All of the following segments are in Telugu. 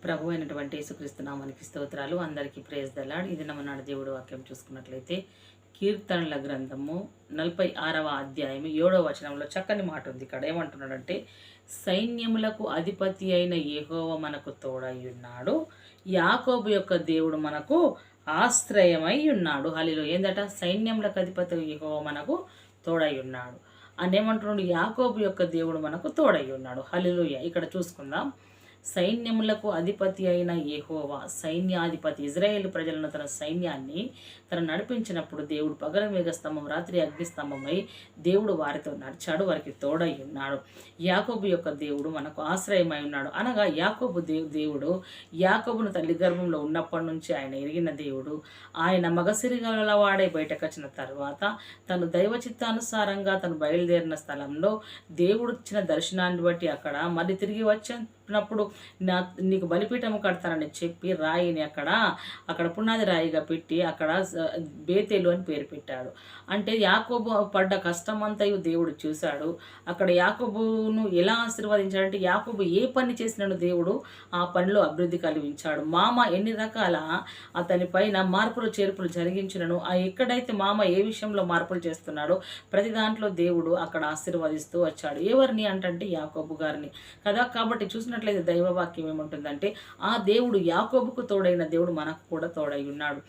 ప్రభు అయినటువంటి యేసుక్రీస్తు నామానికి స్తోత్రాలు. అందరికీ ప్రేజ్ ద లార్డ్. ఇది నమ్మనాడు దేవుడు వాక్యం చూసుకున్నట్లయితే కీర్తనల గ్రంథము 46వ అధ్యాయం 7వ వచనంలో చక్కని మాట ఉంది. ఇక్కడ ఏమంటున్నాడంటే, సైన్యములకు అధిపతి అయిన యెహోవా మనకు తోడై ఉన్నాడు, యాకోబు యొక్క దేవుడు మనకు ఆశ్రయమై ఉన్నాడు. హల్లెలూయా. ఏందట? సైన్యములకు అధిపతి యెహోవా మనకు తోడై ఉన్నాడు అని ఏమంటున్నాడు? యాకోబు యొక్క దేవుడు మనకు తోడై ఉన్నాడు. హల్లెలూయా. ఇక్కడ చూసుకుందాం. సైన్యములకు అధిపతి అయిన యెహోవా, సైన్యాధిపతి, ఇజ్రాయేల్ ప్రజలను తన సైన్యాన్ని నడిపించినప్పుడు దేవుడు పగల మేఘస్తంభం, రాత్రి అగ్నిస్తంభమై దేవుడు వారితో నడిచాడు, వారికి తోడై ఉన్నాడు. యాకోబు యొక్క దేవుడు మనకు ఆశ్రయమై ఉన్నాడు. అనగా యాకోబు దేవుడు యాకోబును తల్లి గర్భంలో ఉన్నప్పటి నుంచి ఆయన ఎరిగిన దేవుడు. ఆయన మగసిరి గలవాడై బయటకు వచ్చిన తర్వాత తను దైవ చిత్తానుసారంగా తను బయలుదేరిన స్థలంలో దేవుడు ఇచ్చిన దర్శనాన్ని బట్టి అక్కడ మళ్ళీ తిరిగి వచ్చినప్పుడు నీకు బలిపీఠం కడతానని చెప్పి రాయిని అక్కడ పునాది రాయిగా పెట్టి అక్కడ బేతేలు అని పేరు పెట్టాడు. అంటే యాకోబు పడ్డ కష్టమంతయు దేవుడు చూశాడు. అక్కడ యాకోబును ఎలా ఆశీర్వదించాడంటే, యాకోబు ఏ పని చేసినాడు దేవుడు ఆ పనిలో అభివృద్ధి కలిగించాడు. మామ ఎన్ని రకాల అతని పైన మార్పులు చేర్పులు జరిగించినను, ఎక్కడైతే మామ ఏ విషయంలో మార్పులు చేస్తున్నాడో ప్రతి దాంట్లో దేవుడు అక్కడ ఆశీర్వదిస్తూ వచ్చాడు. ఎవరిని అంటే యాకోబు గారిని కదా. కాబట్టి చూసినట్లయితే దైవవాక్యం ఏముంటుందంటే, ఆ దేవుడు యాకోబుకు తోడైన దేవుడు మనకు కూడా తోడై ఉన్నాడు.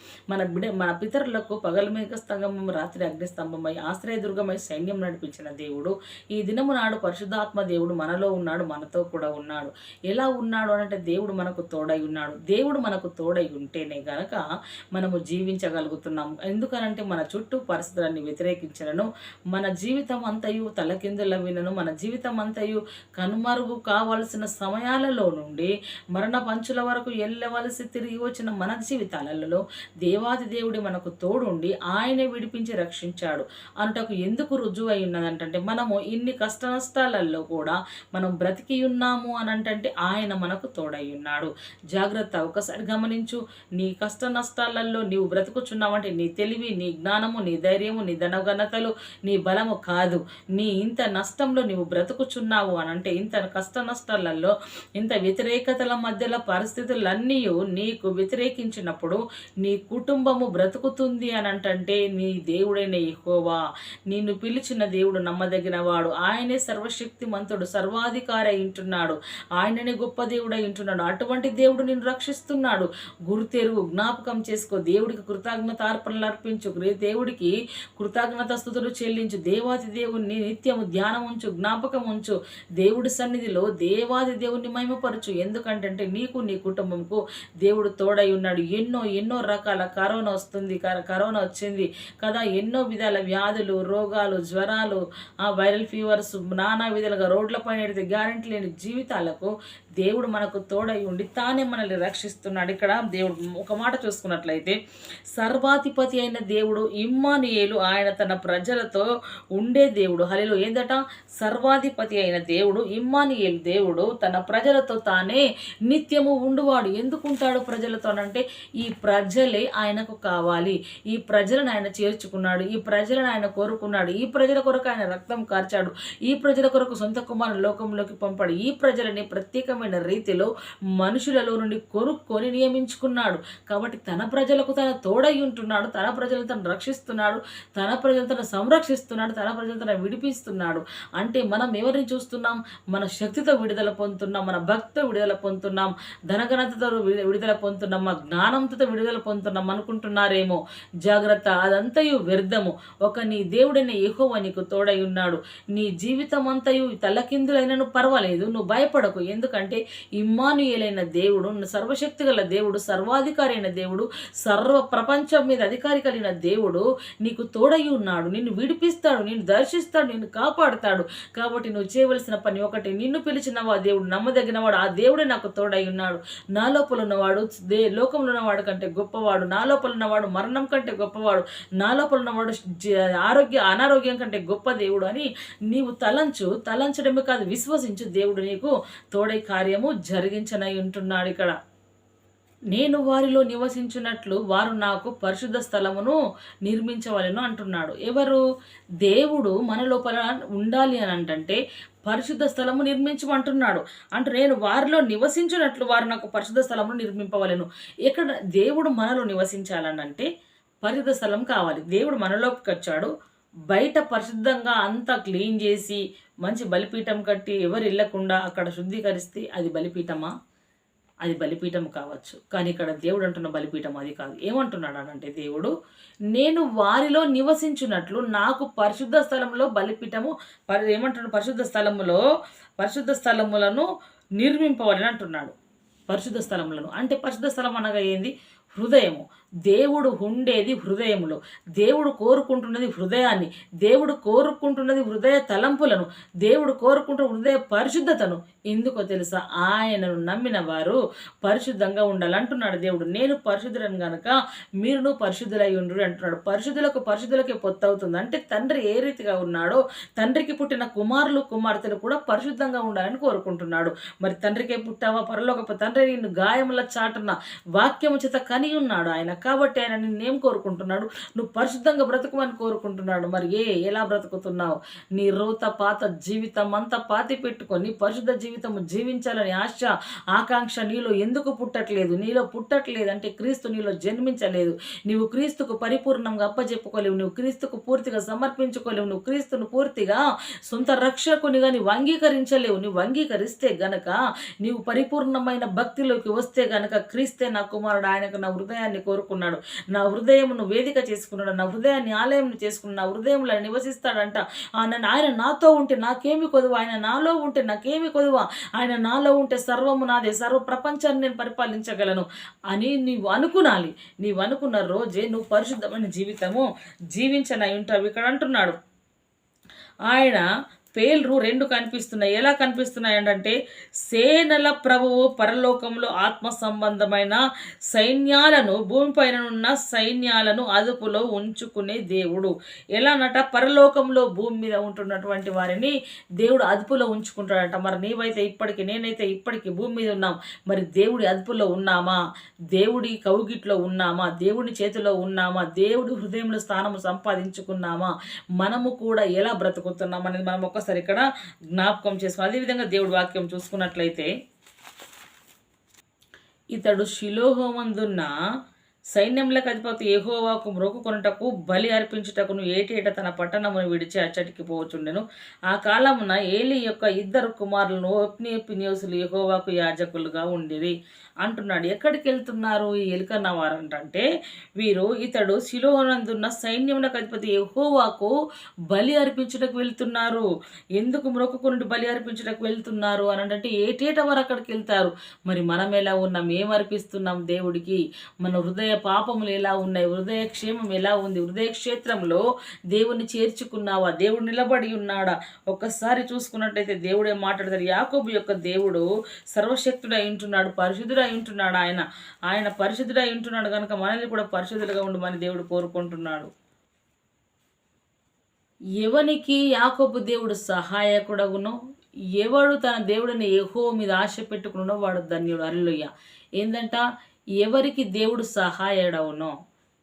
మన పితరులకు పగల మేఘ స్తంభం, రాత్రి అగ్నిస్తంభమై ఆశ్రయదుర్గమై సైన్యం నడిపించిన దేవుడు ఈ దినము నాడు పరిశుద్ధాత్మ దేవుడు మనలో ఉన్నాడు, మనతో కూడా ఉన్నాడు. ఎలా ఉన్నాడు అంటే, దేవుడు మనకు తోడై ఉన్నాడు. దేవుడు మనకు తోడై ఉంటేనే గనక మనము జీవించగలుగుతున్నాము. ఎందుకనంటే మన చుట్టూ పరిస్థితులన్నీ వ్యతిరేకించను, మన జీవితం అంతయు తలకిందుల వినను, మన జీవితం అంతయు కనుమరుగు కావలసిన సమయాలలో నుండి మరణ పంచుల వరకు వెళ్ళవలసి తిరిగి వచ్చిన మన జీవితాలలో దేవాది దేవుడి మనకు తోడుండి ఆయనే విడిపించి రక్షించాడు అనుటకు ఎందుకు రుజువు అయి ఉన్నదంటే, మనము ఇన్ని కష్ట నష్టాలలో కూడా మనం బ్రతికి ఉన్నాము అని అంటే ఆయన మనకు తోడై ఉన్నాడు. జాగ్రత్త. ఒకసారి గమనించు. నీ కష్ట నష్టాలలో నీవు బ్రతుకుచున్నావంటే నీ తెలివి, నీ జ్ఞానము, నీ ధైర్యము, నీ ధనఘనతలు, నీ బలము కాదు. నీ ఇంత నష్టంలో నీవు బ్రతుకుచున్నావు అని అంటే, ఇంత కష్ట నష్టాలలో, ఇంత వ్యతిరేకతల మధ్యలో పరిస్థితులన్నీ నీకు వ్యతిరేకించినప్పుడు నీ కుటుంబము బ్రతుకుతుంది అని అంటే నీ దేవుడైన యెహోవా, నిన్ను పిలిచిన దేవుడు నమ్మదగిన వాడు. ఆయనే సర్వశక్తిమంతుడు, సర్వాధికారి అయింటున్నాడు. ఆయననే గొప్ప దేవుడు అయింటున్నాడు. అటువంటి దేవుడు నిన్ను రక్షిస్తున్నాడు. గుర్తెరుగు, జ్ఞాపకం చేసుకో. దేవుడికి కృతజ్ఞత అర్పణలు అర్పించు, దేవుడికి కృతజ్ఞత స్తుతులు చెల్లించు. దేవాది దేవుణ్ణి నిత్యము ధ్యానం ఉంచు, జ్ఞాపకం ఉంచు. దేవుడి సన్నిధిలో దేవాది దేవుణ్ణి మహిమపరచు. ఎందుకంటే నీకు, నీ కుటుంబంకు దేవుడు తోడై ఉన్నాడు. ఎన్నో రకాల కరోనా వచ్చింది కదా. ఎన్నో విధాల వ్యాధులు, రోగాలు, జ్వరాలు, వైరల్ ఫీవర్స్, నానా విధాలుగా రోడ్లపైన గ్యారెంటీ లేని జీవితాలకు దేవుడు మనకు తోడై ఉండి తానే మనల్ని రక్షిస్తున్నాడు. ఇక్కడ దేవుడు ఒక మాట చూసుకున్నట్లయితే, సర్వాధిపతి అయిన దేవుడు ఇమ్మానుయేలు, ఆయన తన ప్రజలతో ఉండే దేవుడు. హల్లెలూయా. ఏందట? సర్వాధిపతి అయిన దేవుడు ఇమ్మానుయేలు, దేవుడు తన ప్రజలతో తానే నిత్యము ఉండువాడు. ఎందుకుంటాడు ప్రజలతో అంటే, ఈ ప్రజలే ఆయనకు కావాలి. ఈ ప్రజలను ఆయన చేర్చుకున్నాడు, ఈ ప్రజలను ఆయన కోరుకున్నాడు, ఈ ప్రజల కొరకు ఆయన రక్తం కార్చాడు, ఈ ప్రజల కొరకు సొంత కుమారుని లోకంలోకి పంపాడు. ఈ ప్రజలని ప్రత్యేకమైన రీతిలో మనుషులలో నుండి కొనుక్కొని నియమించుకున్నాడు. కాబట్టి తన ప్రజలకు తన తోడై ఉంటున్నాడు, తన ప్రజలను తను రక్షిస్తున్నాడు, తన ప్రజలు తను సంరక్షిస్తున్నాడు, తన ప్రజలు తను విడిపిస్తున్నాడు. అంటే మనం ఎవరిని చూస్తున్నాం? మన శక్తితో విడుదల పొందుతున్నాం, మన భక్తితో విడుదల పొందుతున్నాం, ధనఘనతతో విడుదల పొందుతున్నాం, మా జ్ఞానంతో విడుదల పొందుతున్నాం అనుకుంటున్నారేమో. జాగ్రత్త. అదంతయు వ్యర్థము. నీ దేవుడైన యెహోవా నీకు తోడై ఉన్నాడు. నీ జీవితం అంతయు తలకిందులైనను పర్వాలేదు, నువ్వు భయపడకు. ఎందుకంటే ఇమ్మానుయేలైన దేవుడు, సర్వశక్తి గల దేవుడు, సర్వాధికారి అయిన దేవుడు, సర్వ ప్రపంచం మీద అధికారి కలిగిన దేవుడు నీకు తోడై ఉన్నాడు. నిన్ను విడిపిస్తాడు, నిన్ను దర్శిస్తాడు, నిన్ను కాపాడుతాడు. కాబట్టి నువ్వు చేయవలసిన పని ఒకటి, నిన్ను పిలిచిన దేవుడు నమ్మదగిన వాడు, ఆ దేవుడే నాకు తోడై ఉన్నాడు. నా లోపల ఉన్నవాడు లోకంలో ఉన్నవాడు కంటే గొప్పవాడు, నా లోపల ఉన్నవాడు మరణం కంటే గొప్పవాడు, నా లోపల ఉన్నవాడు అనారోగ్యం కంటే గొప్ప దేవుడు అని నీవు తలంచడమే కాదు, విశ్వసించు. దేవుడు నీకు తోడై కార్యము జరిగించనై ఉంటున్నాడు. ఇక్కడ నేను వారిలో నివసించినట్లు వారు నాకు పరిశుద్ధ స్థలమును నిర్మించవలెను అంటున్నాడు. ఎవరు? దేవుడు మన లోపల ఉండాలి అని అంటే పరిశుద్ధ స్థలము నిర్మించమంటున్నాడు. అంటే నేను వారిలో నివసించినట్లు వారు నాకు పరిశుద్ధ స్థలమును నిర్మింపవలెను. ఇక్కడ దేవుడు మనలో నివసించాలనంటే పరిశుద్ధ స్థలం కావాలి. దేవుడు మనలోకి వచ్చాడు. బయట పరిశుద్ధంగా అంతా క్లీన్ చేసి మంచి బలిపీఠం కట్టి ఎవరు వెళ్ళకుండా అక్కడ శుద్ధీకరిస్తే అది బలిపీఠమా? అది బలిపీఠం కావచ్చు. కానీ ఇక్కడ దేవుడు అంటున్న బలిపీఠం అది కాదు. ఏమంటున్నాడు అంటే దేవుడు, నేను వారిలో నివసించున్నట్లు నాకు పరిశుద్ధ స్థలంలో బలిపీఠము ఏమంటున్నాడు? పరిశుద్ధ స్థలములను నిర్మింపవాలని అంటున్నాడు. పరిశుద్ధ స్థలములను అంటే పరిశుద్ధ స్థలం అనగా ఏంది? హృదయము. దేవుడు ఉండేది హృదయములో. దేవుడు కోరుకుంటున్నది హృదయాన్ని. దేవుడు కోరుకుంటున్నది హృదయ తలంపులను. దేవుడు కోరుకుంటున్న హృదయ పరిశుద్ధతను. ఎందుకో తెలుసా? ఆయనను నమ్మిన వారు పరిశుద్ధంగా ఉండాలంటున్నాడు దేవుడు. నేను పరిశుద్ధులను గనక మీరును పరిశుద్ధులై ఉండు అంటున్నాడు. పరిశుద్ధులకే పొత్తు అవుతుంది. అంటే తండ్రి ఏ రీతిగా ఉన్నాడో తండ్రికి పుట్టిన కుమారులు కుమార్తెలు కూడా పరిశుద్ధంగా ఉండాలని కోరుకుంటున్నాడు. మరి తండ్రికే పుట్టావా? పరలోకపు తండ్రి నిన్ను గాయముల చాటున వాక్యము చేత కని ఉన్నాడు ఆయన. కాబట్టి ఆయన నిన్నేం కోరుకుంటున్నాడు? నువ్వు పరిశుద్ధంగా బ్రతుకుమని కోరుకుంటున్నాడు. మరి ఎలా బ్రతుకుతున్నావు? నీ రోత పాత జీవితం అంతా పాతి పెట్టుకొని పరిశుద్ధ జీవితం జీవించాలని ఆశ ఆకాంక్ష నీలో ఎందుకు పుట్టట్లేదు? నీలో పుట్టట్లేదు అంటే క్రీస్తు నీలో జన్మించలేదు. నీవు క్రీస్తుకు పరిపూర్ణంగా అప్పచెప్పుకోలేవు. నువ్వు క్రీస్తుకు పూర్తిగా సమర్పించుకోలేవు. నువ్వు క్రీస్తును పూర్తిగా సొంత రక్షకునిగా నీవు అంగీకరించలేవు. నువ్వు అంగీకరిస్తే గనక నీవు పరిపూర్ణమైన భక్తిలోకి వస్తే గనక క్రీస్తే నా కుమారుడు, ఆయనకు నా హృదయాన్ని కోరుకున్నాడు, నా హృదయమును వేదిక చేసుకున్నాడు, నా హృదయాన్ని ఆలయం చేసుకున్నాడు, నా హృదయంలో నివసిస్తాడంట. ఆయన నాతో ఉంటే నాకేమి కొదువా? ఆయన నాలో ఉంటే నాకేమి కొదువా? ఆయన నాలో ఉంటే సర్వము నాదే, సర్వ ప్రపంచాన్ని నేను పరిపాలించగలను అని నీవు అనుకునాలి. నీవు అనుకున్న రోజే నువ్వు పరిశుద్ధమైన జీవితము జీవించనై ఉంటావు. ఇక్కడ అంటున్నాడు ఆయన పేర్లు రెండు కనిపిస్తున్నాయి. ఎలా కనిపిస్తున్నాయి అంటే సేనల ప్రభువు పరలోకంలో ఆత్మ సంబంధమైన సైన్యాలను, భూమిపైన ఉన్న సైన్యాలను అదుపులో ఉంచుకునే దేవుడు. ఎలానట? పరలోకంలో భూమి మీద ఉంటున్నటువంటి వారిని దేవుడు అదుపులో ఉంచుకుంటాడట. మరి నేనైతే ఇప్పటికీ భూమి మీద ఉన్నాం. మరి దేవుడి అదుపులో ఉన్నామా? దేవుడి కౌగిట్లో ఉన్నామా? దేవుడి చేతిలో ఉన్నామా? దేవుడి హృదయంలో స్థానము సంపాదించుకున్నామా? మనము కూడా ఎలా బ్రతుకుతున్నాం అనేది మనం ఒకసారి ఇక్కడ జ్ఞాపకం చేసుకున్నాం. అదేవిధంగా దేవుడి వాక్యం చూసుకున్నట్లయితే ఇతడు షిలోహమందున్న సైన్యములకు అధిపతి యెహోవాకు మ్రొక్కుకొనుటకు బలి అర్పించుటకును ఏటేట తన పట్టణమును విడిచి అచ్చటికి పోవచుండెను. ఆ కాలమున ఏలి యొక్క ఇద్దరు కుమారులను ఒప్ని ఫినెహాసులు యెహోవాకు యాజకులుగా ఉండిరి అంటున్నాడు. ఎక్కడికి వెళ్తున్నారు ఈ ఎలికన్న వారంటే ఇతడు షిలోహునందున్న సైన్యములకు అధిపతి యెహోవాకు బలి అర్పించుటకు వెళ్తున్నారు. ఎందుకు మ్రొక్కుకొనుట బలి అర్పించుటకు వెళ్తున్నారు అని అంటే ఏటేట వారు అక్కడికి వెళ్తారు. మరి మనం ఎలా ఉన్నాం? ఏం అర్పిస్తున్నాం దేవుడికి? మన హృదయ పాపములు ఎలా ఉన్నాయి? హృదయ క్షేమం ఎలా ఉంది? హృదయ క్షేత్రంలో దేవుణ్ణి చేర్చుకున్నావా? దేవుడు నిలబడి ఉన్నాడా? ఒక్కసారి చూసుకున్నట్లయితే దేవుడే మాట్లాడతారు. యాకోబు యొక్క దేవుడు సర్వశక్తుడై ఉంటున్నాడు, పరిశుద్ధుడై ఉంటున్నాడు. ఆయన పరిశుద్ధుడై ఉంటున్నాడు కనుక మనల్ని కూడా పరిశుద్ధులుగా ఉండమని దేవుడు కోరుకుంటున్నాడు. ఎవనికి యాకోబు దేవుడు సహాయకుడగునో, ఎవడు తన దేవుడిని యెహోవా మీద ఆశ పెట్టుకున్నాడో వాడు ధన్యుడు. హల్లెలూయా. ఏందంట? ఎవరికి దేవుడు సహాయుడవునో,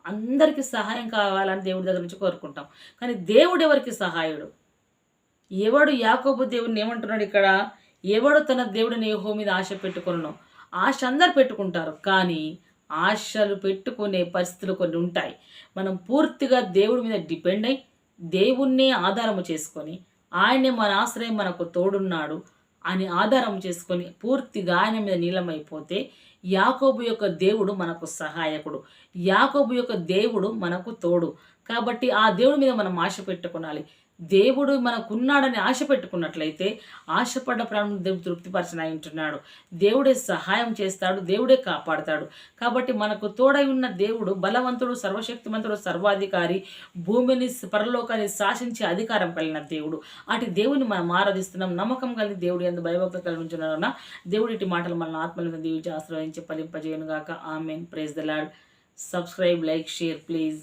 అందరికీ సహాయం కావాలని దేవుడి దగ్గర నుంచి కోరుకుంటాం. కానీ దేవుడు ఎవరికి సహాయుడు? ఎవడు యాకోబు దేవుడిని ఏమంటున్నాడు ఇక్కడ? ఎవడు తన దేవుడిని యెహోవా మీద ఆశ పెట్టుకున్నానో. ఆశ అందరు పెట్టుకుంటారు, కానీ ఆశలు పెట్టుకునే పరిస్థితులు కొన్ని ఉంటాయి. మనం పూర్తిగా దేవుడి మీద డిపెండ్ అయి దేవుణ్ణే ఆధారము చేసుకొని ఆయనే మన ఆశ్రయం, మనకు తోడున్నాడు అని ఆధారం చేసుకొని పూర్తిగా ఆయన మీద నీలమైపోతే యాకోబు యొక్క దేవుడు మనకు సహాయకుడు, యాకోబు యొక్క దేవుడు మనకు తోడు. కాబట్టి ఆ దేవుడి మీద మనం ఆశ పెట్టుకోవాలి. దేవుడు మనకున్నాడని ఆశ పెట్టుకున్నట్లయితే ఆశపడ్డ ప్రాణం దేవుడు తృప్తిపరచనై ఉంటున్నాడు. దేవుడే సహాయం చేస్తాడు, దేవుడే కాపాడుతాడు. కాబట్టి మనకు తోడై ఉన్న దేవుడు బలవంతుడు, సర్వశక్తిమంతుడు, సర్వాధికారి, భూమిని పరలోకాన్ని శాసించే అధికారం కలిగిన దేవుడు. అటు దేవుని మనం ఆరాధిస్తున్నాం. నమ్మకం కలిగి దేవుడు యందు భయభక్తులు కలిగి ఉంటున్నారన్న దేవుడి ఇటు మాటలు మనల్ని ఆత్మలను దీవించి ఆశ్రయించి ఫలింపజేయను గాక. Amen. Praise the lord. Subscribe, like, share please.